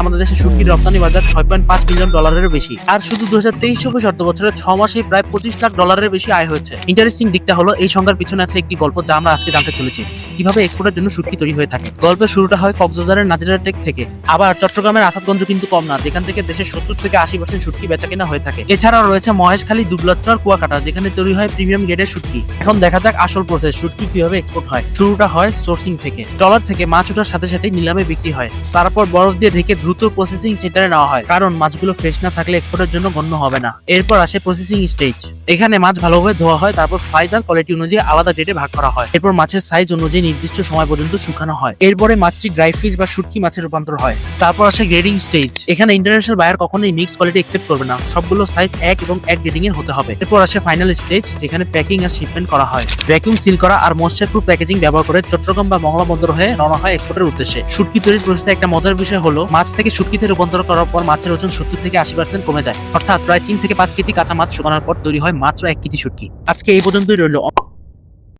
আমাদের দেশে শুটকির রপ্তানি বাজার 6.5 বিলিয়ন ডলারের বেশি। আর শুধু 2023-24 অর্থবছরে 6 মাসেই প্রায় 25 লাখ ডলারের বেশি আয় হয়েছে। ইন্টারেস্টিং দিকটা হলো এই সংখ্যার পিছনে আছে একটি গল্প যা আমরা আজকে জানতে চলেছি, কিভাবে এক্সপোর্টের জন্য শুটকি তৈরি হয়ে থাকে। গল্পের শুরুটা হয় কক্সবাজারের নাজিরা টেক থেকে। আবার চট্টগ্রামের আসাদগঞ্জ কিন্তু কম না, যেখান থেকে দেশের 70 থেকে 80% শুটকি বেচা কেনা হয়ে থাকে। এছাড়াও রয়েছে মহেশখালী, দুবলাচর, কুয়াকাটা, যেখানে তৈরি হয় প্রিমিয়াম গ্রেডের শুটকি। এখন দেখা যাক আসল প্রসেস, শুটকি কিভাবে এক্সপোর্ট হয়। শুরুটা হয় সোর্সিং থেকে। ট্রলার থেকে মাছ ওঠার সাথে সাথে নিলামে বিক্রি হয়। তারপর বরফ দিয়ে ঢেকে দ্রুত প্রসেসিং সেন্টারে নেওয়া হয়, কারণ মাছগুলো ফ্রেশ না থাকলে এক্সপোর্টের জন্য গণ্য হবে না। এরপর আসে প্রসেসিং স্টেজ। এখানে মাছ ভালোভাবে ধোয়া হয়, তারপর সাইজ আর কোয়ালিটি অনুযায়ী আলাদা গ্রেডে ভাগ করা হয়। এরপর মাছের সাইজ অনুযায়ী নির্দিষ্ট সময় পর্যন্ত শুকানো হয়। এরপরে মাছটি ড্রাই ফিশ বা শুটকি মাছের রূপান্তর হয়। তারপর আসে গ্রেডিং স্টেজ। এখানে ইন্টারন্যাশনাল বায়ার কখনোই মিক্স কোয়ালিটি একসেপ্ট করবে না, সবগুলো সাইজ এক এবং এক গ্রেডিং এর হতে হবে। এরপর আসে ফাইনাল স্টেজ, যেখানে প্যাকিং আর শিপমেন্ট করা হয়। ভ্যাকুয়াম সিল করা আর ময়েশ্চার প্রুফ প্যাকেজিং ব্যবহার করে চট্টগ্রাম বা মংলা বন্দর হয়ে রওনা হয় এক্সপোর্টের উদ্দেশ্যে। শুটকি তৈরির প্রসেসে একটা মজার বিষয় হলো, মাছ থেকে শুটকিতে রূপান্তর করার পর মাছের ওজন 70 থেকে 80% কমে যায়। অর্থাৎ প্রায় 3 থেকে 5 কেজি কাঁচা মাছ শুকানোর পর তৈরি হয় মাত্র 1 কেজি শুটকি। আজকে এই পর্যন্তই রইল।